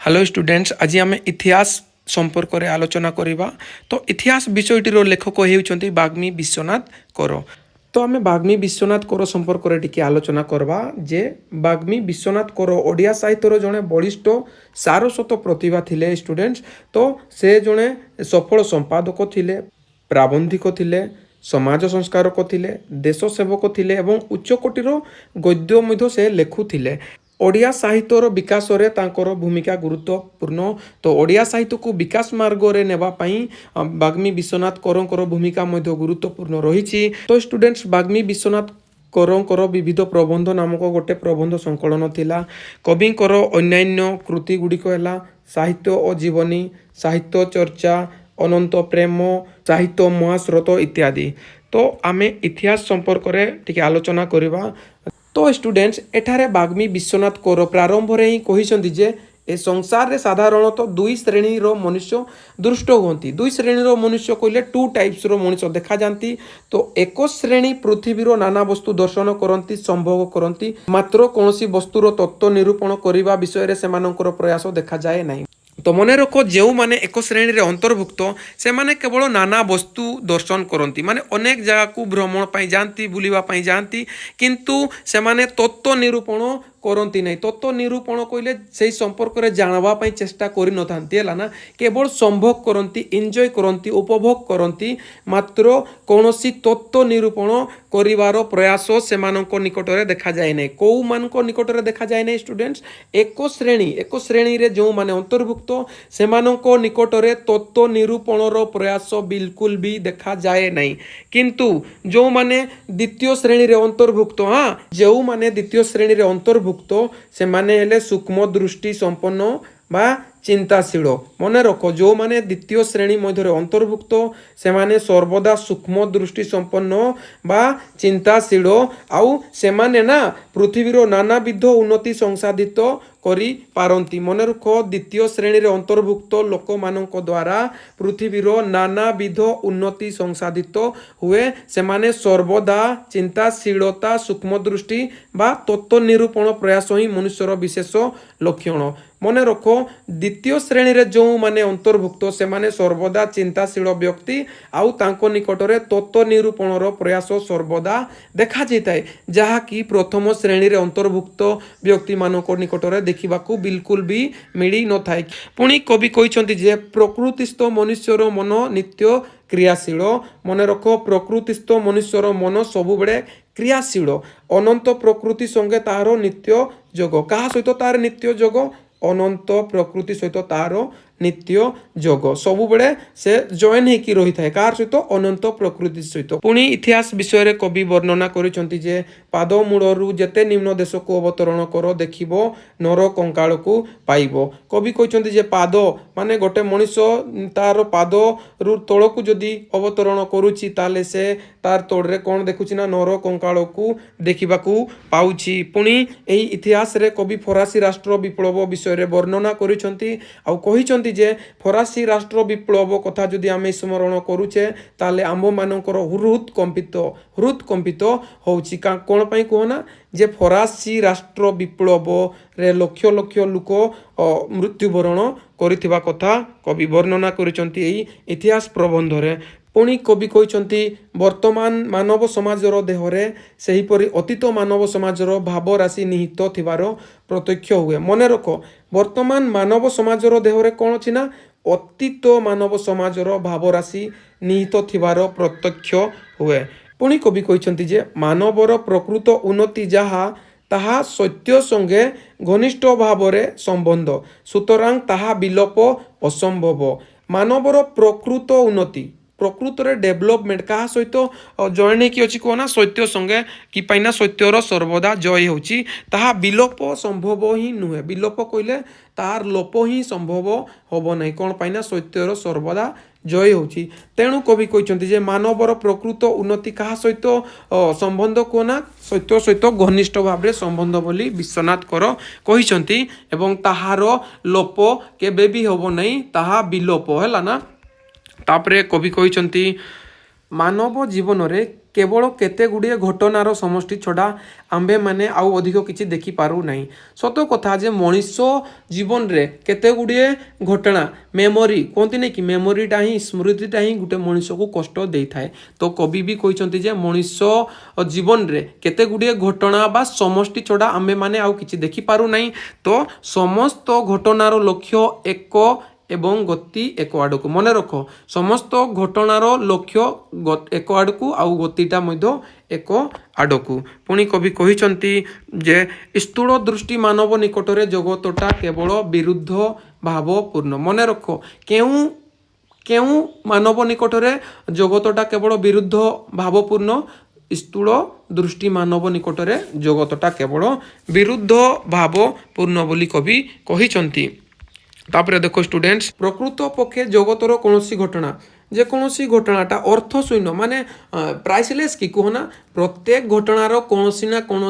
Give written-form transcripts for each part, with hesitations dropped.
Hello students, आज आम इतिहास संपर्क में आलोचना करवा। तो इतिहास विषयटीर लेखक होउछंती बाग्मी विश्वनाथ कर। तो आम बाग्मी विश्वनाथ कर संपर्क में टिके आलोचना करवा जे बाग्मी विश्वनाथ कर ओडिया साहित्यर जड़े बलिष्ठ सारस्वत प्रतिभा थिले स्टूडेंट्स। तो से जड़े सफल संपादक थिले, प्राबंधिक थिले, समाज संस्कारक थिले, देश सेवक थिले एवं उच्च कोटीर गद्य मध्य से लेखुथिले। ओडिया साहित्यर विकास रे तांकर भूमिका गुरुत्वपूर्ण। तो ओडिया साहित्य को विकास मार्ग रे नेबा पई बाग्मी विश्वनाथ करंकर भूमिका मध्य गुरुत्वपूर्ण रही। तो स्टूडेंट्स, बाग्मी विश्वनाथ करंकर विविध प्रबंध नामक गोटे प्रबंध संकलन थिला। कविंकर अन्यान्य कृति गुड़िक है साहित्य और जीवनी, साहित्य चर्चा, अनंत प्रेम, साहित्य महास्रोत इत्यादि। तो आमे इतिहास संपर्क में टिके आलोचना करवा। तो स्टूडेंट्स, एठारे बाग्मी विश्वनाथ कर प्रारंभ रे ही कहिसंती जे ए संसार रे साधारणतः दुई श्रेणी रो मनुष्य दृष्ट हुअंती। दुई श्रेणी रो मनुष्य कहले टू टाइप्स रो मनुष्य देखा जाती। तो एक श्रेणी पृथ्वीर नाना वस्तु दर्शन करती, संभोग करती, मात्र कौनसी वस्तुर तत्व निरूपण करने विषय रे सेमानंकर प्रयास देखा जाए नहीं। तो मन रख, जो मैंने एक श्रेणी रे अंतर्भुक्त से माने केवल नाना वस्तु दर्शन करती, माने अनेक जगह को भ्रमण पाई जाती, बुलिबा पाई जाती, किंतु से माने तत्व निरूपण करती नहीं। तत्व निरूपण कहले से संपर्क में जानवा चेष्टा कर ना, केवल संभोग करती, एंजॉय करती, उपभोग करती, मात्र कौनसी तत्व निरूपण करिवार प्रयास से निकट में देखा जाए नहीं। कौ मान निकट में देखा जाए नहीं स्टूडेंट्स? एक श्रेणी रे जो माने अंतर्भुक्त से निकट में तत्व निरूपणर प्रयास बिल्कुल भी देखा जाए नहीं। किंतु जो माने द्वितीय श्रेणी रे अंतर्भुक्त, हाँ, जो माने द्वितीय श्रेणी रे अंतर्भुक्त से माने हेले सूक्ष्म दृष्टि संपन्न बा चिंताशील। मन रख, जो माने द्वितीय श्रेणी मध्य अंतर्भुक्त से माने सर्वदा सूक्ष्म दृष्टि संपन्न बा चिंताशील, आउ से माने ना पृथ्वीर नानाविध उन्नति संसाधित करी पारंती। मन रख, द्वितीय श्रेणी रे अंतर्भुक्त लोक मानक द्वारा पृथ्वीर नानाविध उन्नति संसाधित हुए। से माने सर्वदा चिंताशीलता, सूक्ष्म दृष्टि बा तत्व निरूपण प्रयास ही मनुष्यर विशेष लक्षण। मन रख, द्वितीय श्रेणी रे जो माने अंतर्भुक्त से माने सर्वदा चिंताशील व्यक्ति आउ तांको निकट रे तत्व निरूपणर प्रयास सर्वदा देखा जाए, जहा कि प्रथम श्रेणी रे अंतर्भुक्त व्यक्ति मानक निकट रे देखिबाकू बिल्कुल भी मिली न थाए। पुणी कवि कहिसंती जे प्रकृतिस्थ मनुष्यर मन नित्य क्रियाशील। मन रख, प्रकृतिस्थ मनुष्यर मन सबु बेले क्रियाशील। अनंत प्रकृति संगे तार नित्य जोग। कहा सहित तार नित्य जोग? अनंत प्रकृति सहित तार नित्य जोग। सबु बेले से जॉइन होकी रही थाए कार सहित? अनंत प्रकृति सहित। पुणी इतिहास विषय रे कवि वर्णना करिसंती जे पाद मूलरू जेते निम्न देश को अवतरण कर देखिबो नर कंकाल को पाइबो। कवि कहिसंती जे पाद माने गोटे मनुष्य तार पाद रु तळ को जदी अवतरण करूची ताले से तार तोड़े कौन देखुची ना नर कंकाल को देखिबाकू पाउची। पुणी एही इतिहास रे कवि फरासी राष्ट्र विप्लव विषय रे वर्णना करिसंती आउ कहिसंती जे फरासी राष्ट्र विप्लव कथा जदि आमे स्मरण करूचे ताले आम्भ मानकर हृद कंपित होउची। कोन पई कहना जे फरासी राष्ट्र विप्लव रे लक्ष लक्ष लोक मृत्युवरण करिथिबा कथा कवि वर्णना करिसंती एही इतिहास प्रबंध रे। पुणी कवि कहिसंती वर्तमान मानव समाजर देहरे सेहीपरि अतीत मानव समाजर भाव राशि निहित थिबार प्रत्यक्ष हुए। मन रख, वर्तमान मानव समाजर देहरे कौन अछि ना अतीत मानव समाजर भाव राशि निहित थिबार प्रत्यक्ष हुए। पुणी कवि कहिसंती जे मानवर प्रकृत उन्नति जहा ताहा सत्य संगे घनिष्ठ भावरे संबंध, सुतरां ताहा विलोप असंभव। मानवर प्रकृत उन्नति, प्रकृत रे डेभलपमेंट क्या सहित जॉइन होकी अछि कहना? सत्य संगे कि पाइना सत्यर सर्वदा जय होची, ताहा विलोप संभव ही नुहे। विलोप कहले तार लोप ही संभव होबो नहीं। कौन पाइना? सत्यर सर्वदा जय होची। तेणु कवि कहिसंती जे मानवर प्रकृत उन्नति क्या सहित संबंध कहना? सत्य सहित घनिष्ठ भाव संबंध बोली विश्वनाथ कर कहिसंती एवं ताहार लोप केबे भी होबो नहीं, ताहा विलोप हैला ना। तापरे कवि कहिसंती मानव जीवन रे केवल केते गुड़िए घटनार समष्टि छड़ा आम्भे माने आउ अधिक किछि देखि पारु नाही। सत कथा जे मनुष्य जीवन रे केते गुड़िए घटना मेमोरी कहती नहीं कि मेमोरीटा ही स्मृतिटा ही गोटे मनुष्य को कष्ट दे थाए। तो कवि भी कहते जे मनुष्य जीवन रे केते गुड़िए घटना बा समष्टि छड़ा आम्भे माने आउ किछि देखि पारु नाही। तो समस्त घटनार लक्ष्य एक एवं गति एक आड़क मन रख समस्त घटनार लक्ष्य एक आड़क आउ गतिटा मध्य एक आड़क। पुणी कवि कहिसंती जे स्थूल दृष्टि मानव निकटरे जगतटा केवल विरुद्ध भावपूर्ण मन रख केउ मानव निकटरे जगतटा केवल विरुद्ध भावपूर्ण स्थूल दृष्टि मानव निकटरे जगतटा केवल विरुद्ध भावपूर्ण बोली कवि कहिसंती। तापर देखो स्टूडेंट्स प्रकृत पक्षे जगतर कौन घटना जेकोसी घटनाटा अर्थशून्य माने प्राइसलेस कि कहना प्रत्येक घटनार कौन ना कौन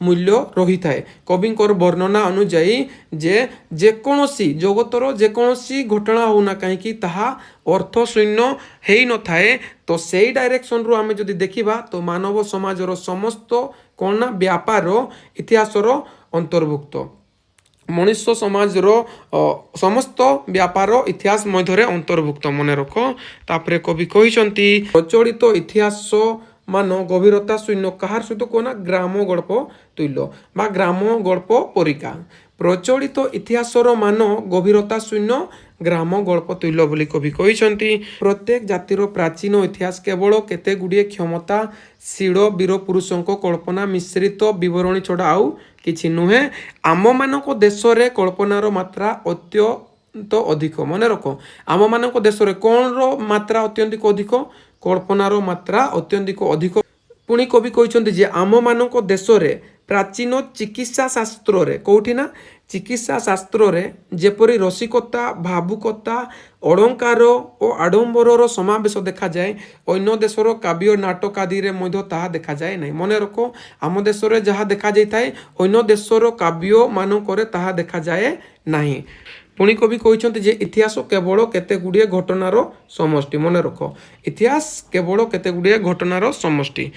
मूल्य रही थाए। कविंकर वर्णना अनुजाई जेकोसी जगतर जेकोसी घटना होना कहीं ताहा अर्थशून्य हेई न थाए। तो सेई डायरेक्शन रु आमे जदि देखिबा तो मानव समाजर समस्त कौन ना व्यापार इतिहासर अंतर्भुक्त मनुष्य समाजर समस्त व्यापार इतिहास मध्य अंतर्भुक्त मन रख। तापर कवि कहिसंती प्रचलित इतिहास मान गभीरता शून्य कहार सहित कहना ग्राम गल्प तुल्य बा ग्राम गल्प परिका प्रचलित इतिहासर मान गभीरता शून्य ग्राम गल्प तुल्य बोली कवि कहिसंती। प्रत्येक जातिर प्राचीन इतिहास केवल केते गुड़िए क्षमताशील वीर पुरुषों कल्पना मिश्रित विवरणी छड़ा आउ किछि नुहे। आम मानक देश रे कल्पनार मात्रा अत्यंत अधिक मन रख आम मानक देश रे कौन रो मात्रा अत्यंतिक अधिक कल्पनार मात्रा अत्यंतिक अधिक। पुणी कवि कहिसंती जे आम मानक देश रे प्राचीन चिकित्सा शास्त्र रे कौठी ना चिकित्सा शास्त्र रे जेपरी रसिकता भावुकता अलंकार और आडंबरर समावेश देखा जाए अन्य देशर काव्य नाटक आदि रे मध्य ताहा देखा जाए नहीं। मन रख आम देश रे जहाँ देखा जाए अन्य देशर काव्य मानकरे ताहा देखा जाए नहीं। पुणी कवि कहिसंती जे इतिहास केवल केते गुड़िए घटनार समष्टि मन रख इतिहास केवल केते गुड़िए घटनार समष्टि।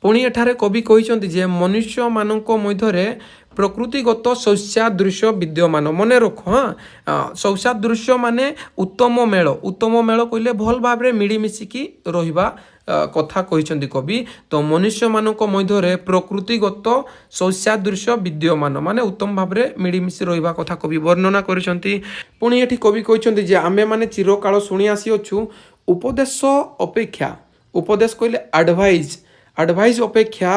पुणी एठारे कवि कहिसंती जे मनुष्य मानक मध्यरे प्रकृतिगत सस्यादृश्य विद्यमान मन रख। हाँ सस्यादृश्य माने उत्तम मेल कहले भल भाव रे मिलीमिशिकी रहिबा कथा कहिसंती कवि। तो मनुष्य मानक मध्यरे प्रकृतिगत सस्यादृश्य विद्यमान माने उत्तम भाव रे मिलीमिशि रहिबा कथा कवि वर्णना करिसंती। पुणी एठी कवि कहिसंती जे आमे माने चिरकाल शुणी आसी अछु उपदेश अपेक्षा उपदेश कहले एडवाइज अपेक्षा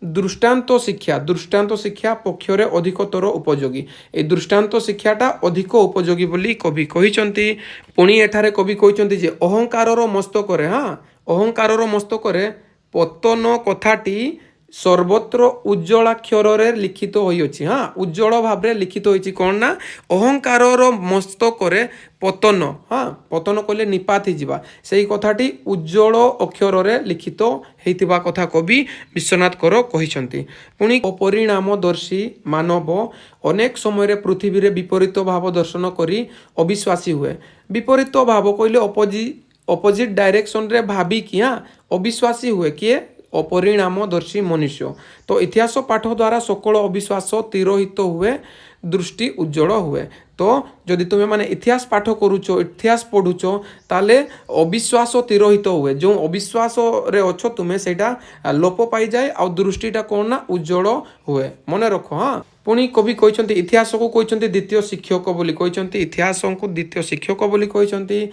दृष्टांत शिक्षा पक्षरे अधिकतर उपयोगी ए दृष्टांत शिक्षाटा अधिक उपयोगी बोली कवि कहिसंती। पुणी एठारे कवि कहिसंती जे अहंकारर मस्तकरे अहंकारर मस्तकरे पतन कथाटी सर्वत्र उज्ज्वलाक्षर लिखित होइछि। हाँ उज्ज्वल भाव लिखित होइछि कौन ना अहंकारर मस्तकरे पतन। हाँ पतन कहले निपाति जीवा सेही कथाटी उज्ज्वल अक्षर लिखित हेतिबा कथा कवि विश्वनाथ कर कहिसंती। पुणी अपरिणामदर्शी मानव अनेक समय पृथ्वी रे विपरीत भाव दर्शन करी अविश्वासी हुए। विपरीत भाव कहले अपोजिट डायरेक्शन रे भाभी कि हाँ अविश्वासी हुए किए अपरिणामदर्शी मनुष्य। तो इतिहास पाठ द्वारा सकल अविश्वास तिरोहित हुए दृष्टि उज्जवल हुए। तो जदि तुम्हें माने इतिहास पाठ करूच इतिहास पढ़ुच ताले अविश्वास तिरोहित हुए जो अविश्वास रे अच्छो तुम्हें सेटा लोप पाई जाए आ दृष्टिटा कौन ना उज्जवल हुए मन रख। हाँ पुणी कवि कहिसंती इतिहास को कहिसंती द्वितीय शिक्षक बोली कहिसंती इतिहास को द्वितीय शिक्षक बोली कहिसंती।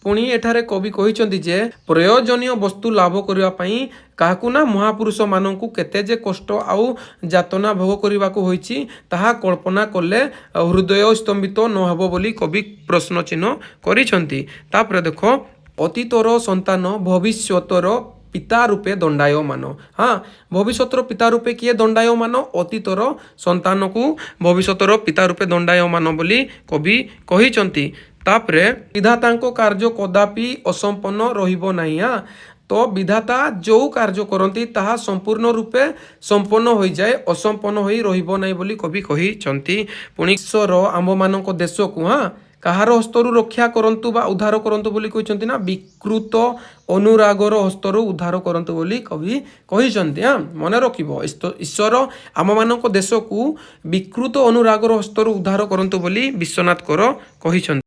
पुणी एठारे कवि कहिसंती जे प्रयोजनीय वस्तु लाभ करिवा पई काहाकु ना महापुरुष माननकु केते जे कष्ट आउ यातना भोग करिवाकु होइछि ताहा कल्पना कले हृदय स्तंभित न हेबो बोली कवि प्रश्न चिन्ह करिसंती। तापर देखो अतीतर संतान भविष्यतर पिता रूपे दंडायमान। हाँ भविष्यतर पिता रूपे किए दंडायमान अतीतर संतान को भविष्यतर पिता रूपे दंडायमान बोली कवि कहिसंती। तापरे विधातांको कार्य कदापि असंपन्न रहिबो नाही। हाँ तो विधाता जो कार्य करती ताहा संपूर्ण रूपे संपन्न हो जाए असंपन्न होई रहिबो नाही बोली कवि कहिसंती। पुणी ईश्वर आम मानक देश को हाँ କାହାର ହସ୍ତରୁ ରକ୍ଷା କରନ୍ତୁ ବା ଉଦ୍ଧାର କରନ୍ତୁ ବୋଲି କହିଛନ୍ତି ନା ବିକୃତ ଅନୁରାଗର ହସ୍ତରୁ ଉଦ୍ଧାର କରନ୍ତୁ ବୋଲି କବି କହିଛନ୍ତି। ମନେ ରଖିବ ଈଶ୍ୱର ଆମମାନଙ୍କ ଦେଶକୁ ବିକୃତ ଅନୁରାଗର ହସ୍ତରୁ ଉଦ୍ଧାର କରନ୍ତୁ ବୋଲି ବିଶ୍ୱନାଥ କର କହିଛନ୍ତି।